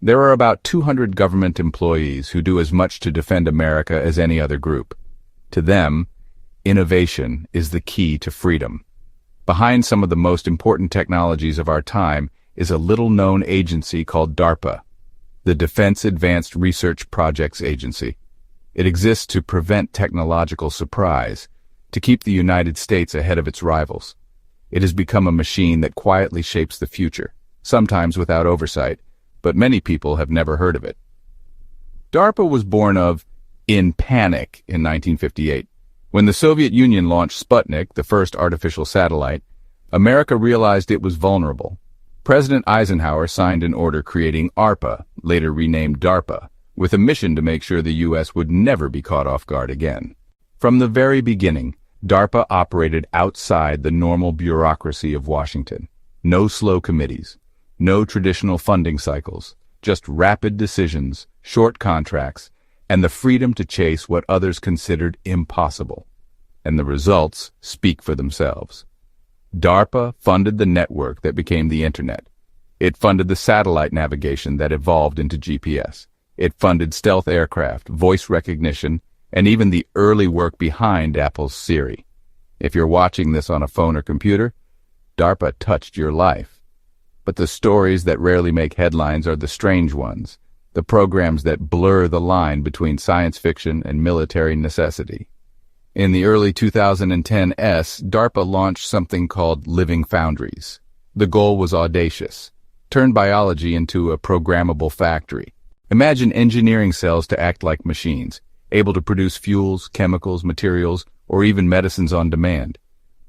There are about 200 government employees who do as much to defend America as any other group. To them, innovation is the key to freedom. Behind some of the most important technologies of our time is a little-known agency called DARPA, the Defense Advanced Research Projects Agency. It exists to prevent technological surprise, to keep the United States ahead of its rivals. It has become a machine that quietly shapes the future, sometimes without oversight, but many people have never heard of it. DARPA was born in panic in 1958. When the Soviet Union launched Sputnik, the first artificial satellite, America realized it was vulnerable. President Eisenhower signed an order creating ARPA, later renamed DARPA, with a mission to make sure the U.S. would never be caught off guard again. From the very beginning, DARPA operated outside the normal bureaucracy of Washington. No slow committees, no traditional funding cycles, just rapid decisions, short contracts, and the freedom to chase what others considered impossible. And the results speak for themselves. DARPA funded the network that became the Internet. It funded the satellite navigation that evolved into GPS. It funded stealth aircraft, voice recognition, and even the early work behind Apple's Siri. If you're watching this on a phone or computer, DARPA touched your life. But the stories that rarely make headlines are the strange ones, the programs that blur the line between science fiction and military necessity. In the early 2010s, DARPA launched something called Living Foundries. The goal was audacious: turn biology into a programmable factory. Imagine engineering cells to act like machines, able to produce fuels, chemicals, materials, or even medicines on demand.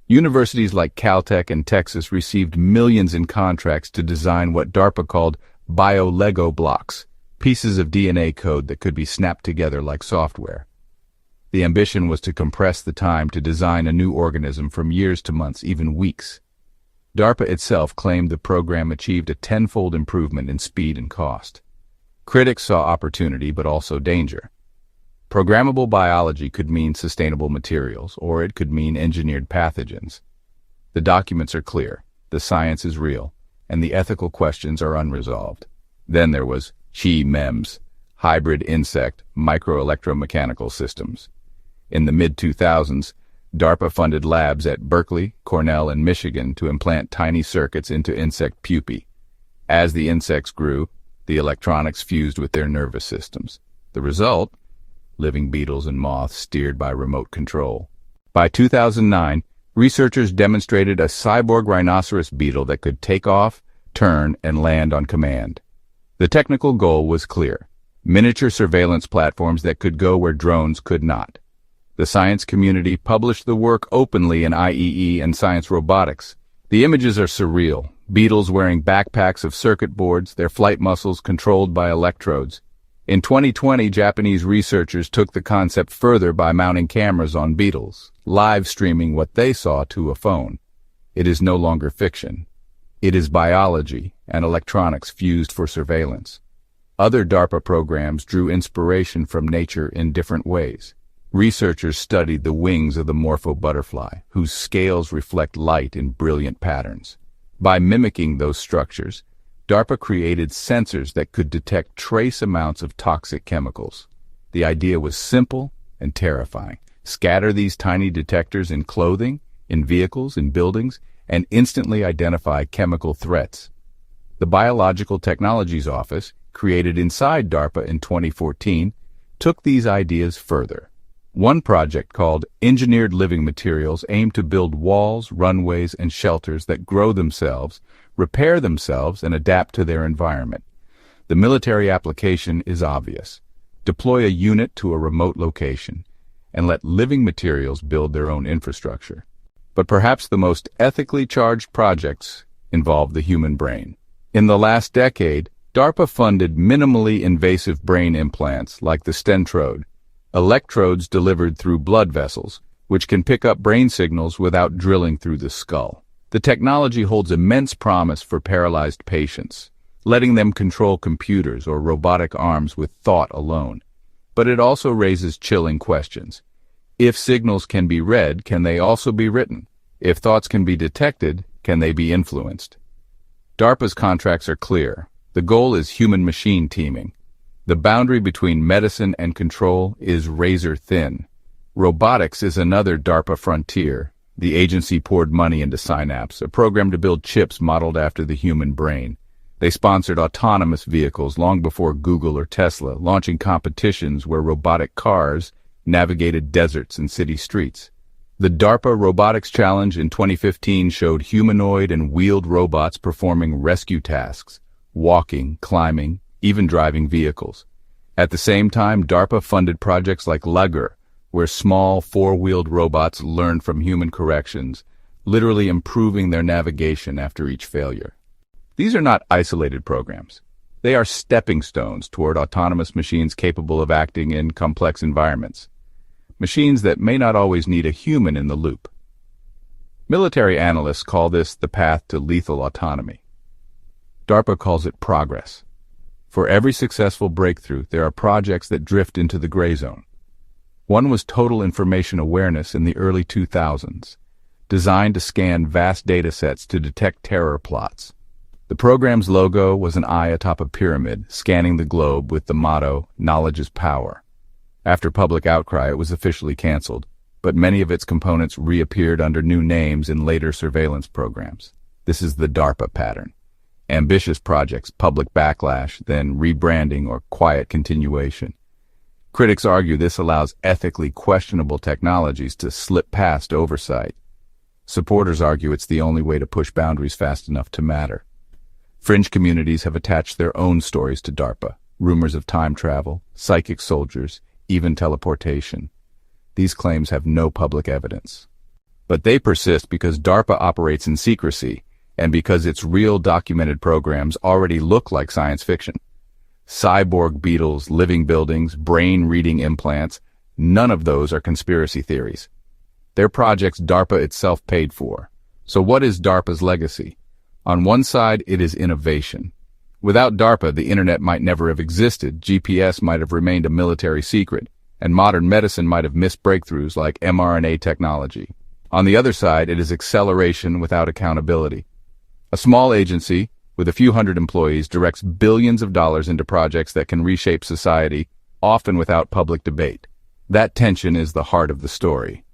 Universities like Caltech and Texas received millions in contracts to design what DARPA called bio-Lego blocks, pieces of DNA code that could be snapped together like software. The ambition was to compress the time to design a new organism from years to months, even weeks. DARPA itself claimed the program achieved a tenfold improvement in speed and cost. Critics saw opportunity but also danger. Programmable biology could mean sustainable materials, or it could mean engineered pathogens. The documents are clear, the science is real, and the ethical questions are unresolved. Then there was MEMS, hybrid insect microelectromechanical systems. In the mid-2000s, DARPA funded labs at Berkeley, Cornell, and Michigan to implant tiny circuits into insect pupae. As the insects grew, the electronics fused with their nervous systems. The result? Living beetles and moths steered by remote control. By 2009, researchers demonstrated a cyborg rhinoceros beetle that could take off, turn, and land on command. The technical goal was clear: miniature surveillance platforms that could go where drones could not. The science community published the work openly in IEE and Science Robotics. The images are surreal: beetles wearing backpacks of circuit boards, their flight muscles controlled by electrodes. In 2020, Japanese researchers took the concept further by mounting cameras on beetles, live streaming what they saw to a phone. It is no longer fiction. It is biology and electronics fused for surveillance. Other DARPA programs drew inspiration from nature in different ways. Researchers studied the wings of the morpho butterfly, whose scales reflect light in brilliant patterns. By mimicking those structures, DARPA created sensors that could detect trace amounts of toxic chemicals. The idea was simple and terrifying. Scatter these tiny detectors in clothing, in vehicles, in buildings, and instantly identify chemical threats. The Biological Technologies Office, created inside DARPA in 2014, took these ideas further. One project called Engineered Living Materials aimed to build walls, runways, and shelters that grow themselves, repair themselves, and adapt to their environment. The military application is obvious. Deploy a unit to a remote location and let living materials build their own infrastructure. But perhaps the most ethically charged projects involve the human brain. In the last decade, DARPA funded minimally invasive brain implants like the Stentrode, electrodes delivered through blood vessels, which can pick up brain signals without drilling through the skull. The technology holds immense promise for paralyzed patients, letting them control computers or robotic arms with thought alone. But it also raises chilling questions. If signals can be read, can they also be written? If thoughts can be detected, can they be influenced? DARPA's contracts are clear. The goal is human-machine teaming. The boundary between medicine and control is razor-thin. Robotics is another DARPA frontier. The agency poured money into Synapse, a program to build chips modeled after the human brain. They sponsored autonomous vehicles long before Google or Tesla, launching competitions where robotic cars navigated deserts and city streets. The DARPA Robotics Challenge in 2015 showed humanoid and wheeled robots performing rescue tasks, walking, climbing, even driving vehicles. At the same time, DARPA funded projects like Lugger, where small four-wheeled robots learn from human corrections, literally improving their navigation after each failure. These are not isolated programs. They are stepping stones toward autonomous machines capable of acting in complex environments. Machines that may not always need a human in the loop. Military analysts call this the path to lethal autonomy. DARPA calls it progress. For every successful breakthrough, there are projects that drift into the gray zone. One was total information awareness in the early 2000s, designed to scan vast data sets to detect terror plots. The program's logo was an eye atop a pyramid, scanning the globe with the motto, "Knowledge is power." After public outcry, it was officially canceled, but many of its components reappeared under new names in later surveillance programs. This is the DARPA pattern. Ambitious projects, public backlash, then rebranding or quiet continuation. Critics argue this allows ethically questionable technologies to slip past oversight. Supporters argue it's the only way to push boundaries fast enough to matter. Fringe communities have attached their own stories to DARPA, rumors of time travel, psychic soldiers, even teleportation. These claims have no public evidence. But they persist because DARPA operates in secrecy, and because its real documented programs already look like science fiction. Cyborg beetles, living buildings, brain-reading implants, none of those are conspiracy theories. They're projects DARPA itself paid for. So what is DARPA's legacy? On one side, it is innovation. Without DARPA, the internet might never have existed, GPS might have remained a military secret, and modern medicine might have missed breakthroughs like mRNA technology. On the other side, it is acceleration without accountability. A small agency, with a few hundred employees, directs billions of dollars into projects that can reshape society, often without public debate. That tension is the heart of the story.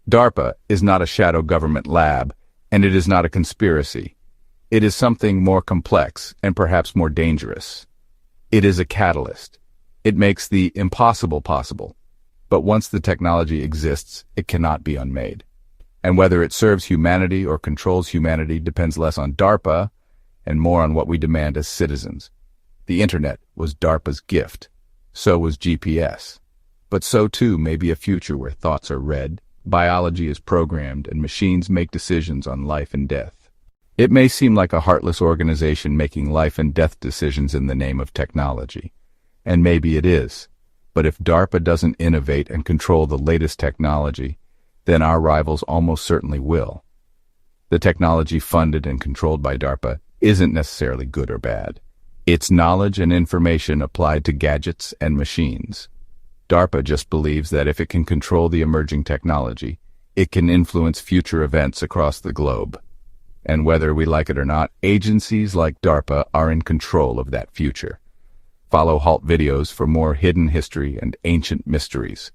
DARPA is not a shadow government lab, and it is not a conspiracy. It is something more complex and perhaps more dangerous. It is a catalyst. It makes the impossible possible. But once the technology exists, it cannot be unmade. And whether it serves humanity or controls humanity depends less on DARPA and more on what we demand as citizens. The internet was DARPA's gift. So was GPS. But so too may be a future where thoughts are read, biology is programmed, and machines make decisions on life and death. It may seem like a heartless organization making life and death decisions in the name of technology. And maybe it is. But if DARPA doesn't innovate and control the latest technology, then our rivals almost certainly will. The technology funded and controlled by DARPA isn't necessarily good or bad. It's knowledge and information applied to gadgets and machines. DARPA just believes that if it can control the emerging technology, it can influence future events across the globe. And whether we like it or not, agencies like DARPA are in control of that future. Follow HAlt videos for more hidden history and ancient mysteries.